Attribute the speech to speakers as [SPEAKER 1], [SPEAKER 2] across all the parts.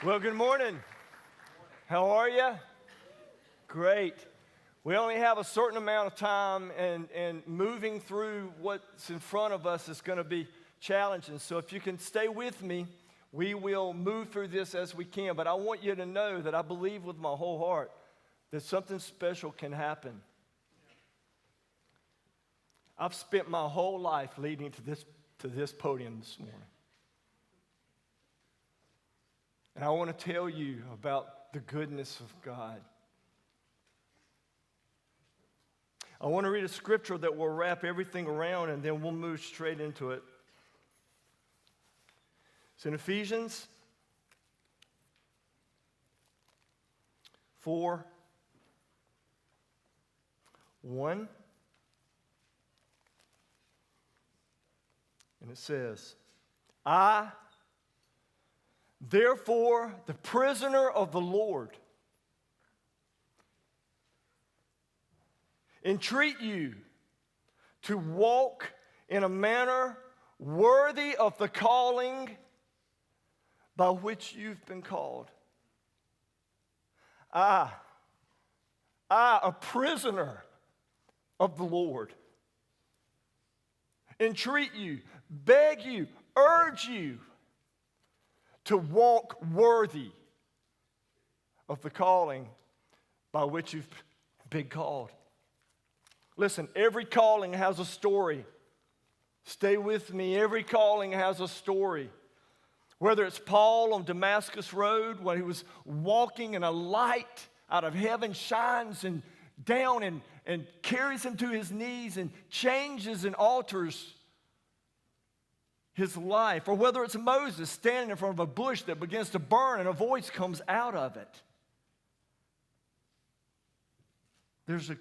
[SPEAKER 1] Well, good morning. How are you? Great. We only have a certain amount of time, and moving through what's in front of us is going to be challenging. So if you can stay with me, we will move through this as we can. But I want you to know that I believe with my whole heart that something special can happen. I've spent my whole life leading to this podium this morning. And I want to tell you about the goodness of God. I want to read a scripture that will wrap everything around, and then we'll move straight into it. It's in Ephesians 4:1. And it says, I, therefore, the prisoner of the Lord, entreat you to walk in a manner worthy of the calling by which you've been called. I, a prisoner of the Lord, entreat you, beg you, urge you to walk worthy of the calling by which you've been called. Listen, every calling has a story. Stay with me. Every calling has a story. Whether it's Paul on Damascus Road, when he was walking and a light out of heaven shines and down and carries him to his knees and changes and alters his life. Or whether it's Moses standing in front of a bush that begins to burn and a voice comes out of it. There's a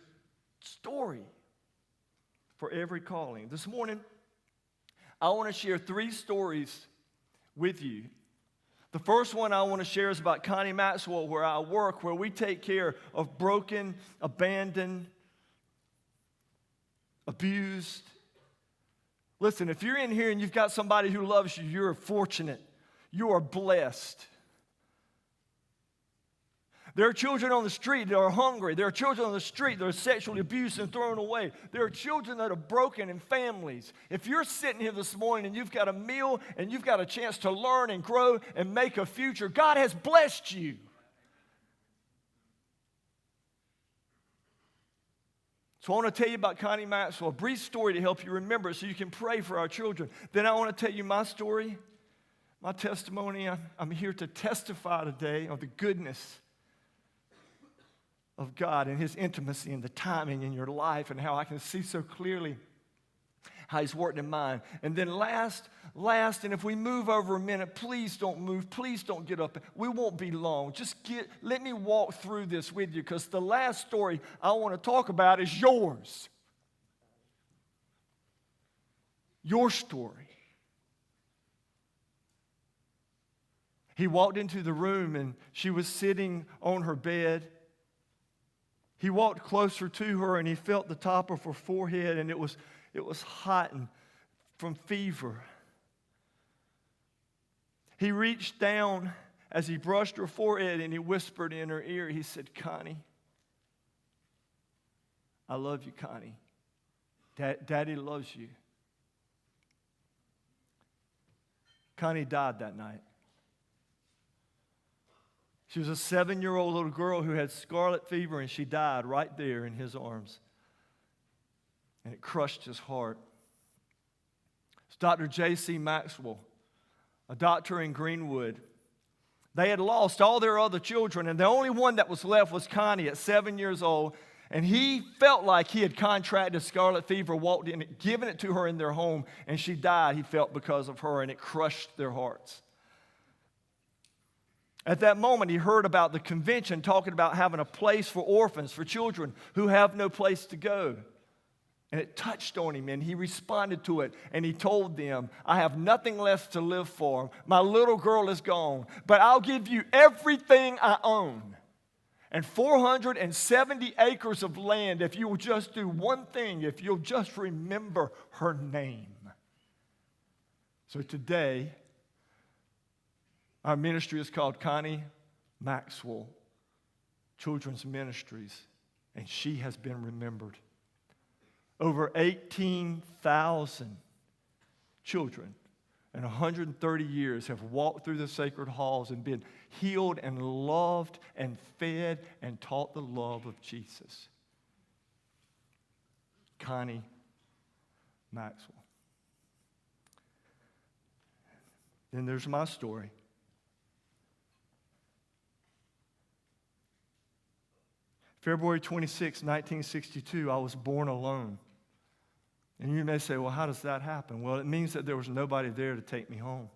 [SPEAKER 1] story for every calling. This morning, I want to share 3 stories with you. The first one I want to share is about Connie Maxwell, where I work, where we take care of broken, abandoned, abused. Listen, if you're in here and you've got somebody who loves you, you're fortunate. You are blessed. There are children on the street that are hungry. There are children on the street that are sexually abused and thrown away. There are children that are broken in families. If you're sitting here this morning and you've got a meal and you've got a chance to learn and grow and make a future, God has blessed you. So I want to tell you about Connie Maxwell, a brief story to help you remember it so you can pray for our children. Then I want to tell you my story, my testimony. I'm here to testify today of the goodness of God and His intimacy and the timing in your life and how I can see so clearly how He's working in mine. And then last, and if we move over a minute, please don't move. Please don't get up. We won't be long. Let me walk through this with you, because the last story I want to talk about is yours. Your story. He walked into the room and she was sitting on her bed. He walked closer to her and he felt the top of her forehead, and it was hot and from fever. He reached down as he brushed her forehead and he whispered in her ear. He said, Connie, I love you, Connie. Daddy loves you. Connie died that night. She was a 7-year-old little girl who had scarlet fever, and she died right there in his arms. And it crushed his heart. It's Dr. J.C. Maxwell, a doctor in Greenwood. They had lost all their other children, and the only one that was left was Connie at 7 years old. And he felt like he had contracted scarlet fever, walked in, given it to her in their home, and she died, he felt, because of her, and it crushed their hearts. At that moment, he heard about the convention talking about having a place for orphans, for children who have no place to go. And it touched on him, and he responded to it, and he told them, I have nothing left to live for. My little girl is gone, but I'll give you everything I own. And 470 acres of land if you will just do one thing, if you'll just remember her name. So today, Our ministry is called Connie Maxwell Children's Ministries, and she has been remembered. Over 18,000 children in 130 years have walked through the sacred halls and been healed and loved and fed and taught the love of Jesus. Connie Maxwell. Then there's my story. February 26, 1962, I was born alone. And you may say, well, how does that happen? Well, it means that there was nobody there to take me home.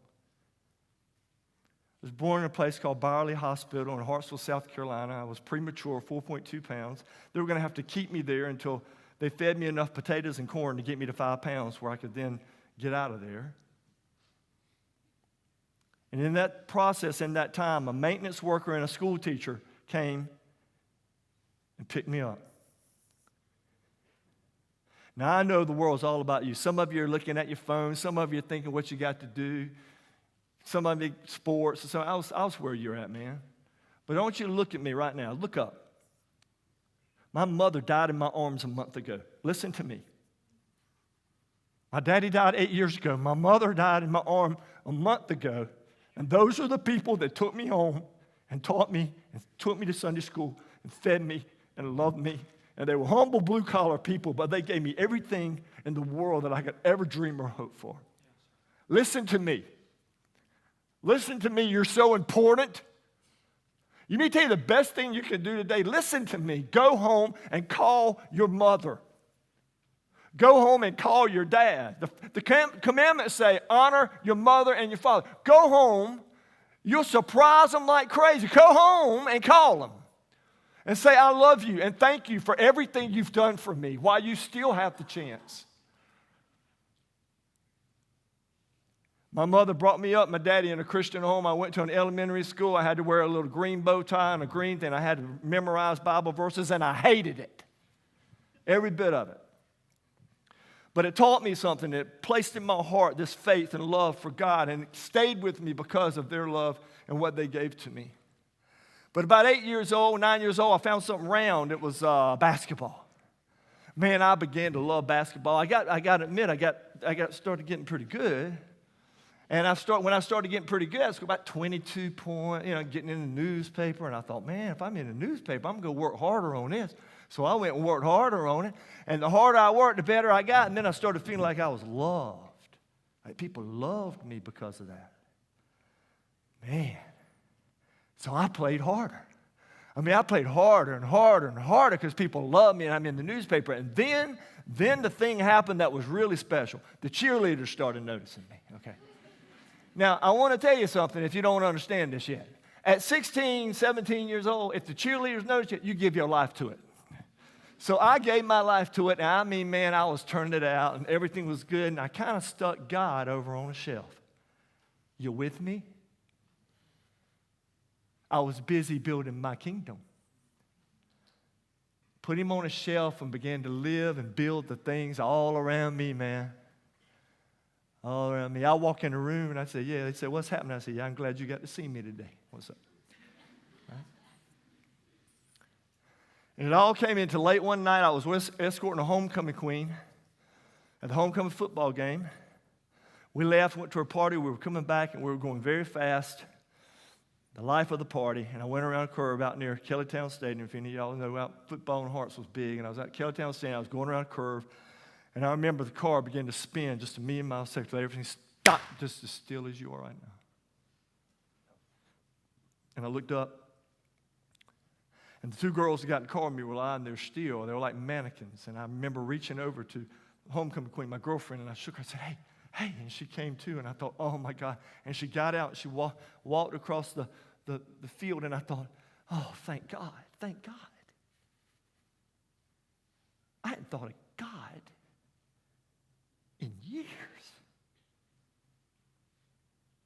[SPEAKER 1] I was born in a place called Byerly Hospital in Hartsville, South Carolina. I was premature, 4.2 pounds. They were going to have to keep me there until they fed me enough potatoes and corn to get me to 5 pounds where I could then get out of there. And in that process, in that time, a maintenance worker and a school teacher came and picked me up. Now, I know the world's all about you. Some of you are looking at your phone. Some of you are thinking what you got to do. Some of you sports. So I was where you're at, man. But I want you to look at me right now. Look up. My mother died in my arms a month ago. Listen to me. My daddy died 8 years ago. My mother died in my arm a month ago. And those are the people that took me home and taught me and took me to Sunday school and fed me and loved me. And they were humble blue-collar people, but they gave me everything in the world that I could ever dream or hope for. Listen to me. Listen to me. You're so important. You need to tell you the best thing you can do today. Listen to me. Go home and call your mother. Go home and call your dad. The commandments say, honor your mother and your father. Go home. You'll surprise them like crazy. Go home and call them. And say, I love you and thank you for everything you've done for me while you still have the chance. My mother brought me up, my daddy, in a Christian home. I went to an elementary school. I had to wear a little green bow tie and a green thing. I had to memorize Bible verses, and I hated it. Every bit of it. But it taught me something. It placed in my heart this faith and love for God, and it stayed with me because of their love and what they gave to me. But about 8 years old, 9 years old, I found something round. It was basketball. Man, I began to love basketball. I got to admit, I got started getting pretty good. And when I started getting pretty good, I was about 22 points, getting in the newspaper. And I thought, man, if I'm in the newspaper, I'm going to work harder on this. So I went and worked harder on it. And the harder I worked, the better I got. And then I started feeling like I was loved. Like people loved me because of that. Man. So I played harder. I played harder and harder and harder because people loved me and I'm in the newspaper. And then the thing happened that was really special. The cheerleaders started noticing me, okay? Now, I want to tell you something if you don't understand this yet. At 16, 17 years old, if the cheerleaders notice you, you give your life to it. So I gave my life to it, and man, I was turning it out, and everything was good, and I kind of stuck God over on a shelf. You with me? I was busy building my kingdom. Put him on a shelf and began to live and build the things all around me, man. All around me. I walk in the room and I say, yeah. They say, what's happening? I say, yeah, I'm glad you got to see me today. What's up? Right? And it all came into late one night. I was escorting a homecoming queen at the homecoming football game. We left, went to a party. We were coming back and we were going very fast. The life of the party, and I went around a curve out near Kellytown Stadium. If any of y'all know, football in Hearts was big, and I was at Kellytown Stadium. I was going around a curve, and I remember the car began to spin just a million miles a second. Everything stopped just as still as you are right now. And I looked up, and the two girls that got in the car with me were lying there still. They were like mannequins, and I remember reaching over to the homecoming queen, my girlfriend, and I shook her and said, hey, and she came to, and I thought, oh my God. And she got out, and she walked across the field, and I thought, oh, thank God, thank God. I hadn't thought of God in years.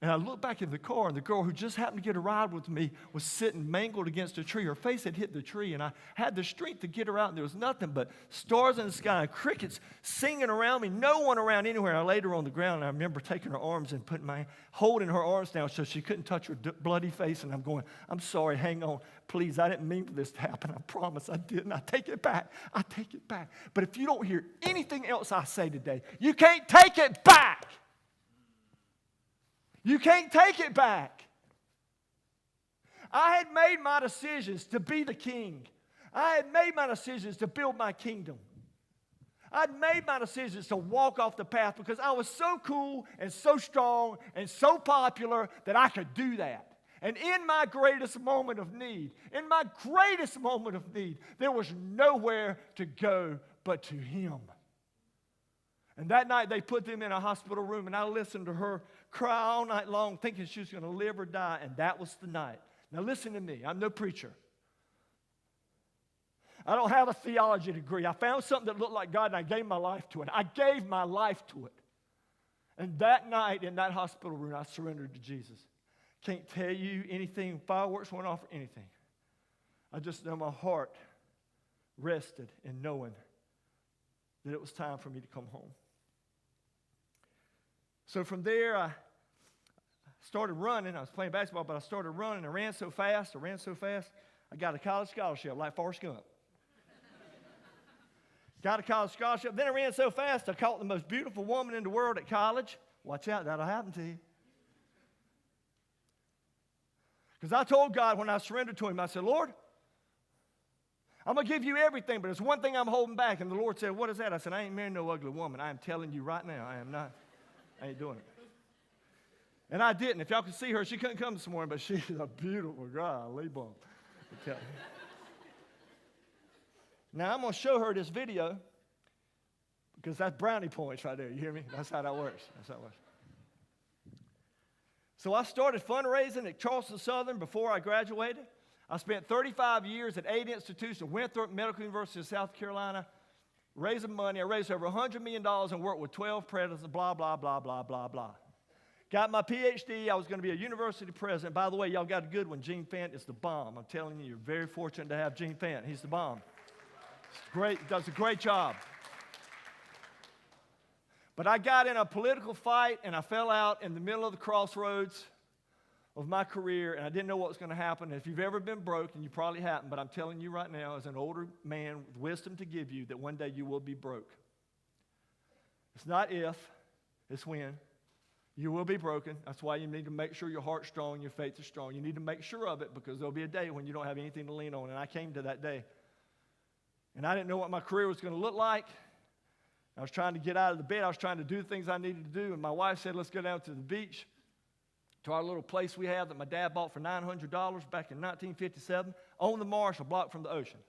[SPEAKER 1] And I looked back in the car, and the girl who just happened to get a ride with me was sitting mangled against a tree. Her face had hit the tree, and I had the strength to get her out, and there was nothing but stars in the sky and crickets singing around me, no one around anywhere. I laid her on the ground, and I remember taking her arms and holding her arms down so she couldn't touch her bloody face, and I'm going, I'm sorry, hang on, please, I didn't mean for this to happen. I promise I didn't. I take it back. I take it back. But if you don't hear anything else I say today, you can't take it back. You can't take it back. I had made my decisions to be the king. I had made my decisions to build my kingdom. I'd made my decisions to walk off the path because I was so cool and so strong and so popular that I could do that. And in my greatest moment of need, there was nowhere to go but to Him. And that night they put them in a hospital room, and I listened to her cry all night long thinking she was going to live or die, and that was the night. Now listen to me. I'm no preacher. I don't have a theology degree. I found something that looked like God, and I gave my life to it. I gave my life to it. And that night in that hospital room, I surrendered to Jesus. Can't tell you anything. Fireworks went off or anything. I just know my heart rested in knowing that it was time for me to come home. So from there, I started running. I was playing basketball, but I started running. I ran so fast. I got a college scholarship like Forrest Gump. Got a college scholarship. Then I ran so fast, I caught the most beautiful woman in the world at college. Watch out, that'll happen to you. Because I told God when I surrendered to Him, I said, Lord, I'm going to give you everything, but there's one thing I'm holding back. And the Lord said, what is that? I said, I ain't marrying no ugly woman. I am telling you right now, I am not. I ain't doing it. And I didn't. If y'all could see her, she couldn't come this morning, but she's a beautiful girl. Now, I'm going to show her this video because that's brownie points right there. You hear me? That's how that works. So I started fundraising at Charleston Southern before I graduated. I spent 35 years at 8 institutions, Winthrop Medical University of South Carolina, raising money. I raised over $100 million and worked with 12 presidents, blah, blah, blah, blah, blah, blah. Got my PhD. I was going to be a university president. By the way, y'all got a good one. Gene Fant is the bomb. I'm telling you, you're very fortunate to have Gene Fant. He's the bomb. It's great. Does a great job. But I got in a political fight, and I fell out in the middle of the crossroads of my career, and I didn't know what was going to happen. And if you've ever been broke, and you probably haven't, but I'm telling you right now, as an older man with wisdom to give you, that one day you will be broke. It's not if, it's when. You will be broken. That's why you need to make sure your heart's strong, your faith is strong. You need to make sure of it because there'll be a day when you don't have anything to lean on, and I came to that day. And I didn't know what my career was going to look like. I was trying to get out of the bed. I was trying to do the things I needed to do, and my wife said, let's go down to the beach, to our little place we have that my dad bought for $900 back in 1957 on the marsh, a block from the ocean.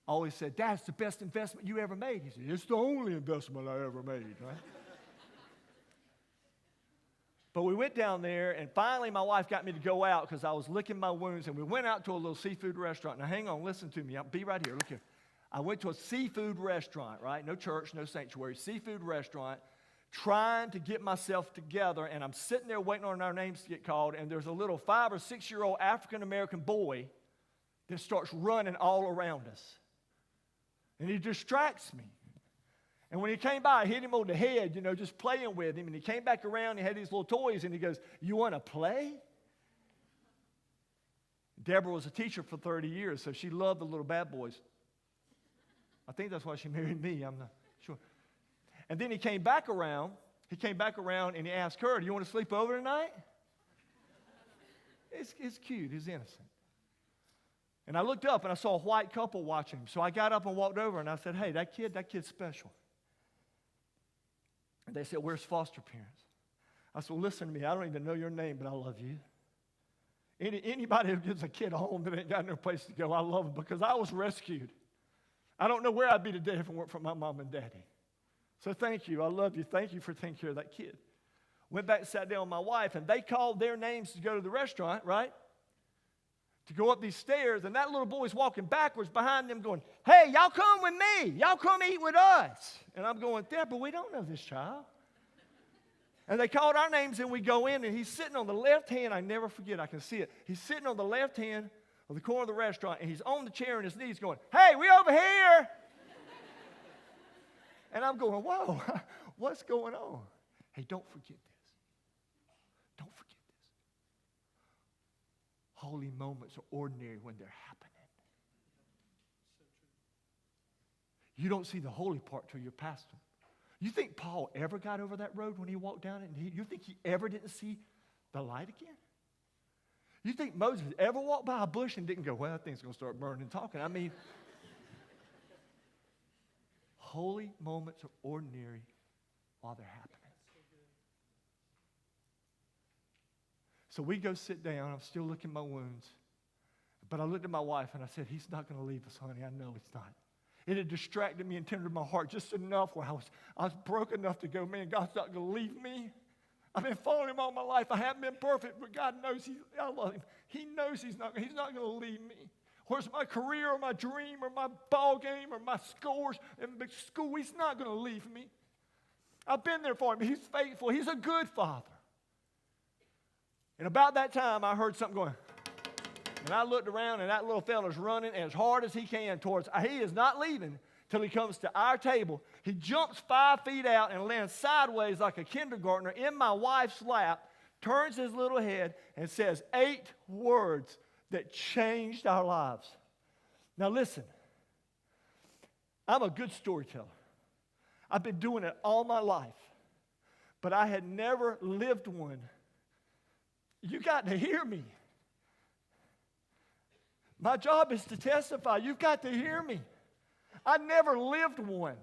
[SPEAKER 1] I always said, that's the best investment you ever made. He said, it's the only investment I ever made, right? But we went down there, and finally my wife got me to go out because I was licking my wounds, and we went out to a little seafood restaurant. Now, hang on, listen to me. I'll be right here. Look here. I went to a seafood restaurant, right? No church, no sanctuary, seafood restaurant, trying to get myself together, and I'm sitting there waiting on our names to get called, and there's a little 5 or 6 year old African-American boy that starts running all around us. And he distracts me. And when he came by, I hit him on the head, just playing with him. And he came back around, he had these little toys, and he goes, you want to play? Deborah was a teacher for 30 years, so she loved the little bad boys. I think that's why she married me, I'm not sure. And then he came back around, and he asked her, do you want to sleep over tonight? It's cute, he's innocent. And I looked up, and I saw a white couple watching him. So I got up and walked over, and I said, hey, that kid's special. And they said, where's foster parents? I said, well, listen to me. I don't even know your name, but I love you. Anybody who gives a kid a home that ain't got no place to go, I love them because I was rescued. I don't know where I'd be today if it weren't for my mom and daddy. So thank you. I love you. Thank you for taking care of that kid. Went back and sat down with my wife, and they called their names to go to the restaurant, right? To go up these stairs, and that little boy's walking backwards behind them going, hey, y'all come with me. Y'all come eat with us. And I'm going, Deborah, we don't know this child. And they called our names, and we go in, and he's sitting on the left hand. I never forget. I can see it. He's sitting on the left hand of the corner of the restaurant, and he's on the chair on his knees going, "Hey, we over here." And I'm going, "Whoa, what's going on?" Hey, don't forget this. Don't forget this. Holy moments are ordinary when they're happening. You don't see the holy part till you're past them. You think Paul ever got over that road when he walked down it? And you think he ever didn't see the light again? You think Moses ever walked by a bush and didn't go, "Well, that thing's going to start burning and talking"? I mean, holy moments are ordinary while they're happening. So we go sit down. I'm still licking my wounds. But I looked at my wife and I said, "He's not going to leave us, honey. I know he's not." It had distracted me and tended my heart just enough where I was broke enough to go, "Man, God's not going to leave me. I've been following him all my life. I haven't been perfect, but God knows I love him. He knows he's not going to leave me. Where's my career or my dream or my ball game or my scores in big school? He's not going to leave me. I've been there for him. He's faithful. He's a good father." And about that time, I heard something going. And I looked around, and that little fella's running as hard as he can towards, he is not leaving till he comes to our table. He jumps 5 feet out and lands sideways like a kindergartner in my wife's lap, turns his little head, and says 8 words that changed our lives. Now listen, I'm a good storyteller. I've been doing it all my life, but I had never lived one. You got to hear me. My job is to testify. You've got to hear me. I never lived one.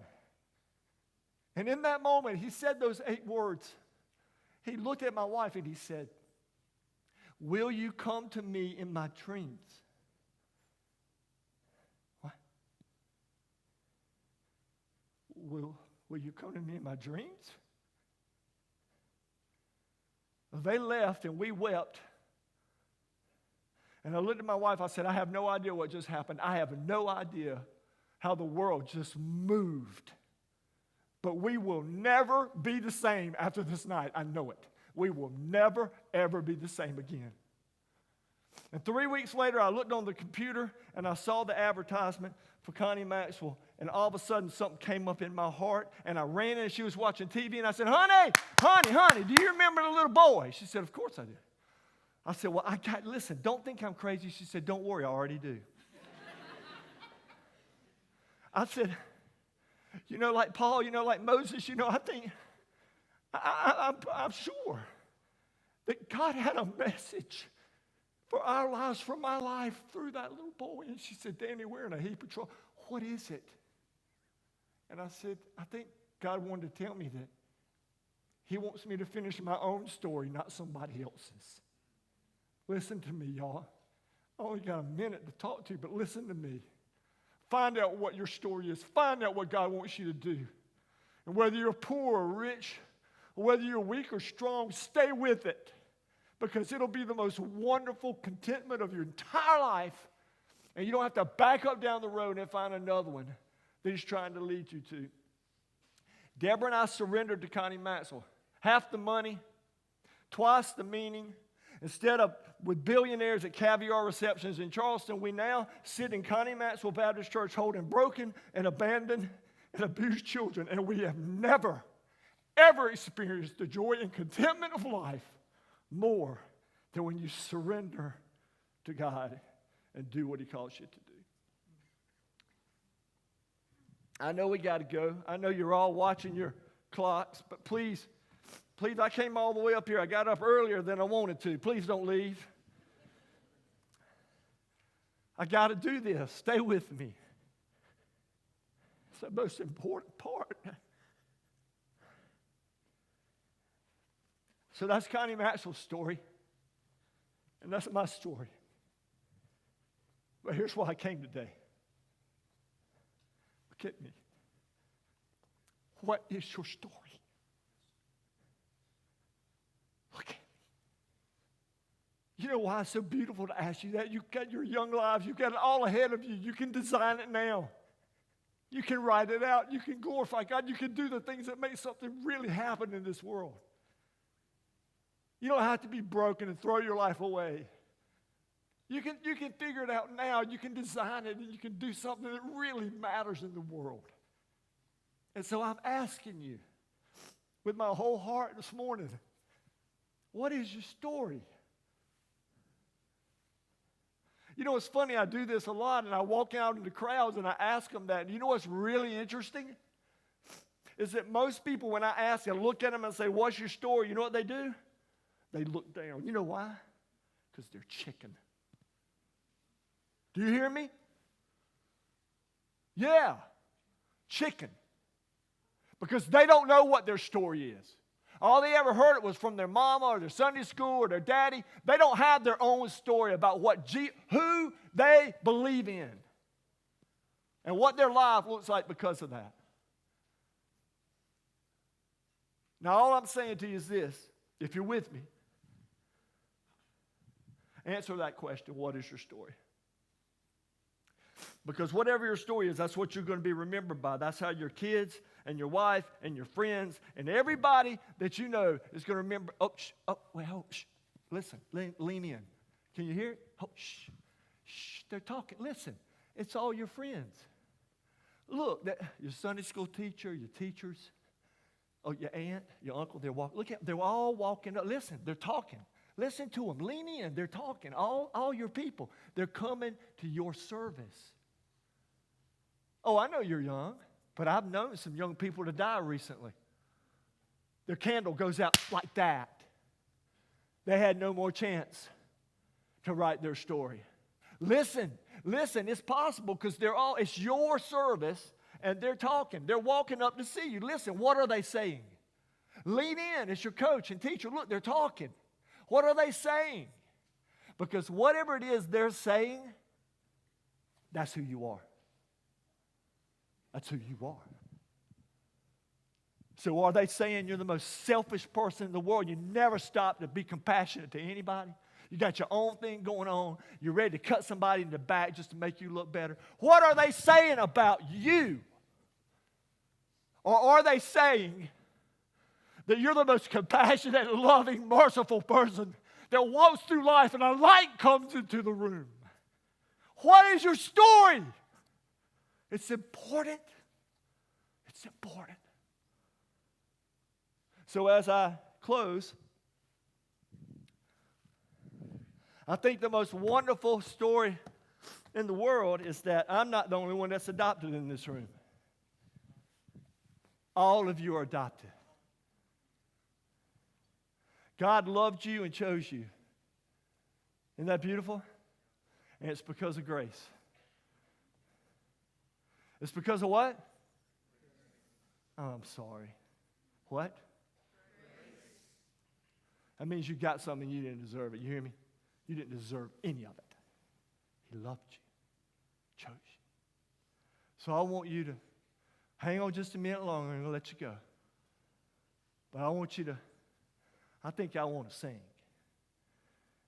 [SPEAKER 1] And in that moment, he said those 8 words. He looked at my wife and he said, "Will you come to me in my dreams?" What? Will you come to me in my dreams? Well, they left and we wept. And I looked at my wife, I said, "I have no idea what just happened. I have no idea how the world just moved. But we will never be the same after this night. I know it. We will never, ever be the same again." And 3 weeks later, I looked on the computer and I saw the advertisement for Connie Maxwell. And all of a sudden, something came up in my heart. And I ran in and she was watching TV. And I said, honey, do you remember the little boy?" She said, "Of course I do." I said, "Well, listen, don't think I'm crazy." She said, "Don't worry, I already do." I said, like Paul, like Moses, I think, I'm sure that God had a message for our lives, for my life, through that little boy. And she said, "Danny, we're in a heap of trouble. What is it?" And I said, "I think God wanted to tell me that he wants me to finish my own story, not somebody else's." Listen to me, y'all. I only got a minute to talk to you, but listen to me. Find out what your story is. Find out what God wants you to do. And whether you're poor or rich, or whether you're weak or strong, stay with it. Because it'll be the most wonderful contentment of your entire life. And you don't have to back up down the road and find another one that he's trying to lead you to. Deborah and I surrendered to Connie Maxwell. Half the money, twice the meaning. Instead of with billionaires at caviar receptions in Charleston, we now sit in Connie Maxwell Baptist Church holding broken and abandoned and abused children. And we have never, ever experienced the joy and contentment of life more than when you surrender to God and do what he calls you to do. I know we got to go. I know you're all watching your clocks, but please, I came all the way up here. I got up earlier than I wanted to. Please don't leave. I got to do this. Stay with me. It's the most important part. So that's Connie Maxwell's story, and that's my story. But here's why I came today. Look at me. What is your story? Look at me. You know why it's so beautiful to ask you that? You've got your young lives. You've got it all ahead of you. You can design it now. You can write it out. You can glorify God. You can do the things that make something really happen in this world. You don't have to be broken and throw your life away. You can figure it out now. You can design it, and you can do something that really matters in the world. And so I'm asking you, with my whole heart this morning, what is your story? You know, it's funny, I do this a lot, and I walk out into crowds, and I ask them that. And you know what's really interesting? Is that most people, when I ask them, I look at them and say, what's your story? You know what they do? They look down. You know why? Because they're chicken. Do you hear me? Yeah, chicken. Because they don't know what their story is. All they ever heard it was from their mama or their Sunday school or their daddy. They don't have their own story about who they believe in and what their life looks like because of that. Now, all I'm saying to you is this. If you're with me, answer that question, what is your story? Because whatever your story is, that's what you're going to be remembered by. That's how your kids and your wife and your friends and everybody that you know is going to remember. Listen, lean in. Can you hear it? Oh, shh, they're talking. Listen, it's all your friends. Look, your Sunday school teacher, your teachers, your aunt, your uncle, they're all walking up. Listen, they're talking. Listen to them. Lean in. They're talking. All your people. They're coming to your service. Oh, I know you're young, but I've known some young people to die recently. Their candle goes out like that. They had no more chance to write their story. Listen, it's possible because it's your service and they're talking. They're walking up to see you. Listen, what are they saying? Lean in. It's your coach and teacher. Look, they're talking. What are they saying? Because whatever it is they're saying, that's who you are. That's who you are. So are they saying you're the most selfish person in the world? You never stop to be compassionate to anybody? You got your own thing going on. You're ready to cut somebody in the back just to make you look better. What are they saying about you? Or are they saying that you're the most compassionate, loving, merciful person that walks through life and a light comes into the room? What is your story? It's important. It's important. So as I close, I think the most wonderful story in the world is that I'm not the only one that's adopted in this room. All of you are adopted. God loved you and chose you. Isn't that beautiful? And it's because of grace. It's because of what? Oh, I'm sorry. What? That means you got something you didn't deserve it. You hear me? You didn't deserve any of it. He loved you, chose you. So I want you to hang on just a minute longer and I'll let you go. But I want you to, I think I want to sing.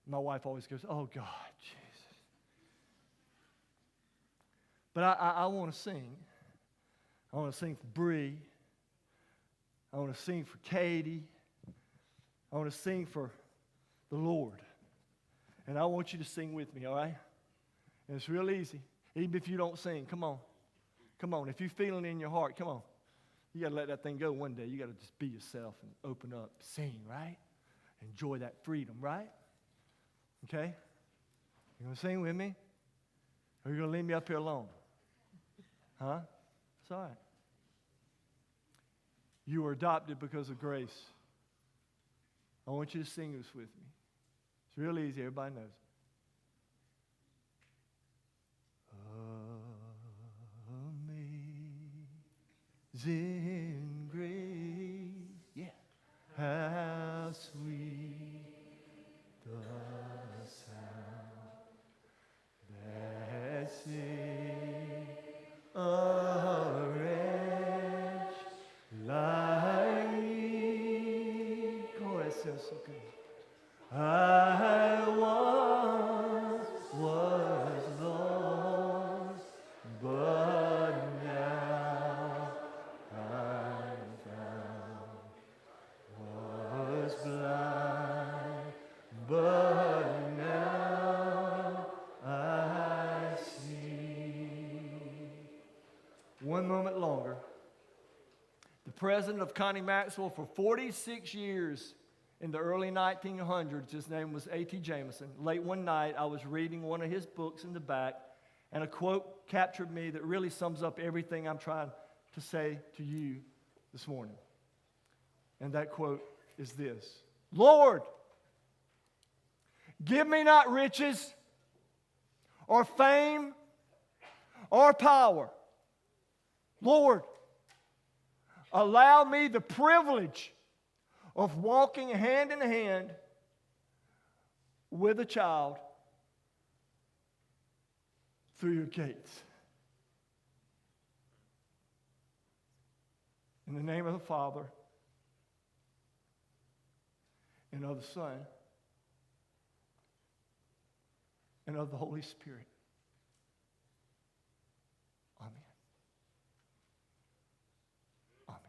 [SPEAKER 1] My wife always goes, oh God, Jesus. But I want to sing. I want to sing for Bree. I want to sing for Katie. I want to sing for the Lord. And I want you to sing with me, all right? And it's real easy. Even if you don't sing, come on. Come on. If you're feeling it in your heart, come on. You got to let that thing go one day. You got to just be yourself and open up. Sing, right? Enjoy that freedom, right? Okay? You going to sing with me? Or are you going to leave me up here alone? Huh? It's all right. You were adopted because of grace. I want you to sing this with me. It's real easy. Everybody knows it. Amazing grace. Yeah. How sweet the sound that saved a wretch like me. Oh, that sounds so good. I once was lost, but now I'm found. Was blind, president of Connie Maxwell for 46 years in the early 1900s. His name was A.T. Jameson. Late one night, I was reading one of his books in the back, and a quote captured me that really sums up everything I'm trying to say to you this morning. And that quote is this: Lord, give me not riches or fame or power. Lord, allow me the privilege of walking hand in hand with a child through your gates. In the name of the Father, and of the Son, and of the Holy Spirit. Amen. Amen.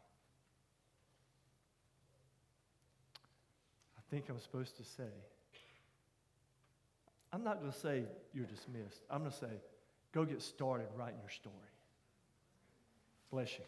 [SPEAKER 1] I think I'm supposed to say, I'm not going to say you're dismissed. I'm going to say, go get started writing your story. Bless you.